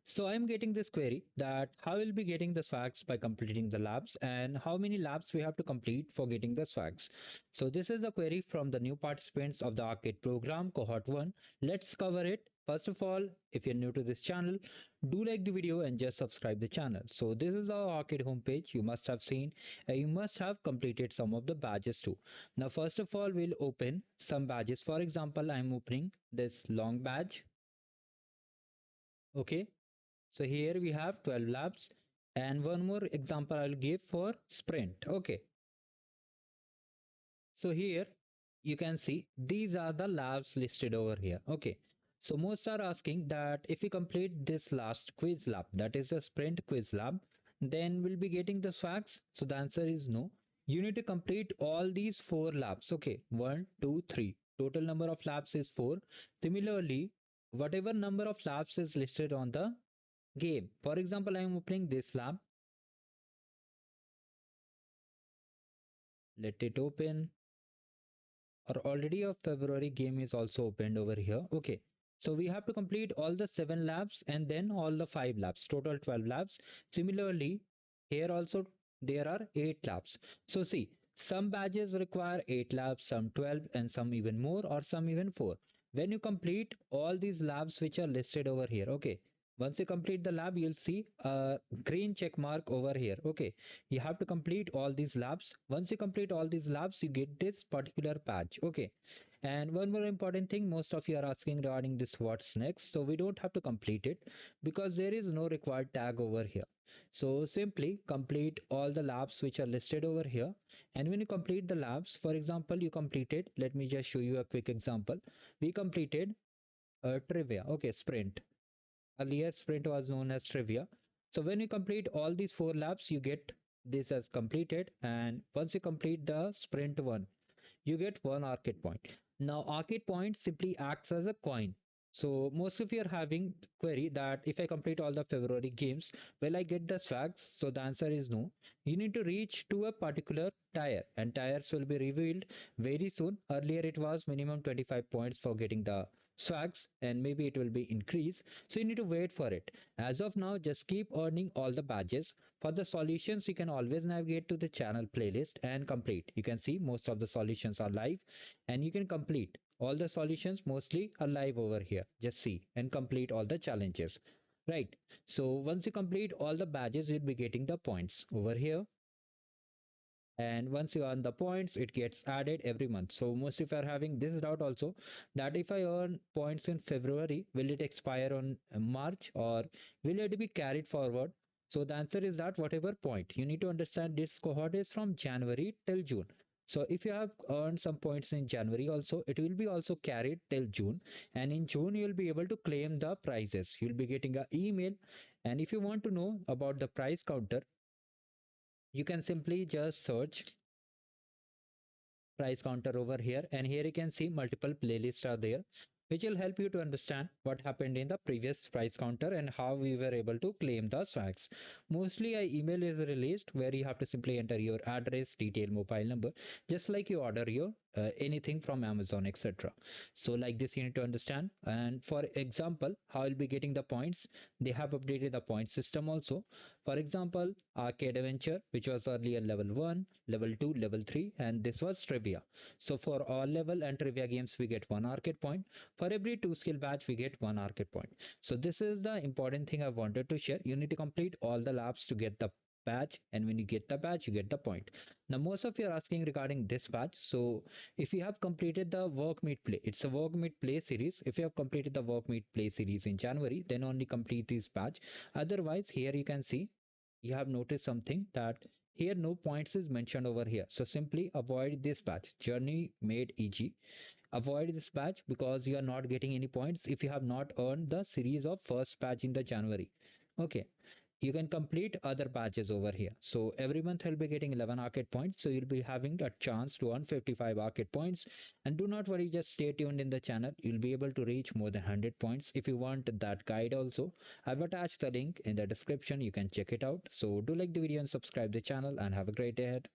So I'm getting this query that how we'll be getting the swags by completing the labs and how many labs we have to complete for getting the swags. So this is the query from the new participants of the arcade program cohort 1. Let's cover it. First of all, if you're new to this channel, do like the video and just subscribe the channel. So this is our arcade homepage. You must have seen, you must have completed some of the badges too. Now first of all, we'll open some badges. For example, I'm opening this long badge. Okay, so here we have 12 labs and one more example I'll give for sprint. Okay, so here you can see these are the labs listed over here. Okay, so most are asking that if we complete this last quiz lab, that is a sprint quiz lab, then we'll be getting the swags. So the answer is no. You need to complete all these four labs. Okay, one, two, three. Total number of labs is four. Similarly, whatever number of labs is listed on the game. For example, I am opening this lab. Let it open. Or already a February game is also opened over here. Okay. So we have to complete all the 7 labs and then all the 5 labs, total 12 labs. Similarly, here also there are 8 labs. So see, some badges require 8 labs, some 12, and some even more, or some even 4. When you complete all these labs which are listed over here, okay, once you complete the lab, you'll see a green check mark over here. Okay, you have to complete all these labs. Once you complete all these labs, you get this particular patch. Okay, and one more important thing, most of you are asking regarding this what's next. So we don't have to complete it because there is no required tag over here. So simply complete all the labs which are listed over here. And when you complete the labs, for example, you completed, let me just show you a quick example. We completed trivia. Okay, sprint. Earlier, sprint was known as trivia. So when you complete all these 4 labs, you get this as completed. And once you complete the sprint one, you get one arcade point. Now, arcade point simply acts as a coin. So most of you are having query that if I complete all the February games, will I get the swags? So the answer is no. You need to reach to a particular tier and tires will be revealed very soon. Earlier it was minimum 25 points for getting the swags and maybe it will be increased. So you need to wait for it. As of now, just keep earning all the badges. For the solutions, you can always navigate to the channel playlist and complete. You can see most of the solutions are live and you can complete. All the solutions mostly are live over here. Just see and complete all the challenges. Right. So once you complete all the badges, you'll be getting the points over here. And once you earn the points, it gets added every month. So most of you are having this doubt also that if I earn points in February, will it expire on March or will it be carried forward? So the answer is that whatever point, you need to understand this cohort is from January till June. So if you have earned some points in January also, it will be also carried till June. And in June, you'll be able to claim the prizes. You'll be getting an email. And if you want to know about the prize counter, you can simply just search price counter over here, and here you can see multiple playlists are there which will help you to understand what happened in the previous price counter and how we were able to claim the swags. Mostly a email is released where you have to simply enter your address, detail, mobile number, just like you order your anything from Amazon, etc. So like this you need to understand. And for example, how I'll be getting the points, they have updated the point system also. For example, arcade adventure, which was earlier level 1, level 2, level 3, and this was trivia. So for all level and trivia games, we get one arcade point. For every 2 skill badge, we get one arcade point. So this is the important thing I wanted to share. You need to complete all the labs to get the badge, and when you get the badge, you get the point. Now most of you are asking regarding this badge. So if you have completed the work meet play, it's a work meet play series. If you have completed the work meet play series in January, then only complete this badge. Otherwise, here you can see you have noticed something that here no points is mentioned over here. So simply avoid this batch, journey made EG. Avoid this batch because you are not getting any points if you have not earned the series of first batch in the January. Okay, you can complete other batches over here. So every month you'll be getting 11 arcade points. So you'll be having a chance to earn 55 arcade points. And do not worry, just stay tuned in the channel. You'll be able to reach more than 100 points. If you want that guide also, I've attached the link in the description. You can check it out. So do like the video and subscribe the channel and have a great day ahead.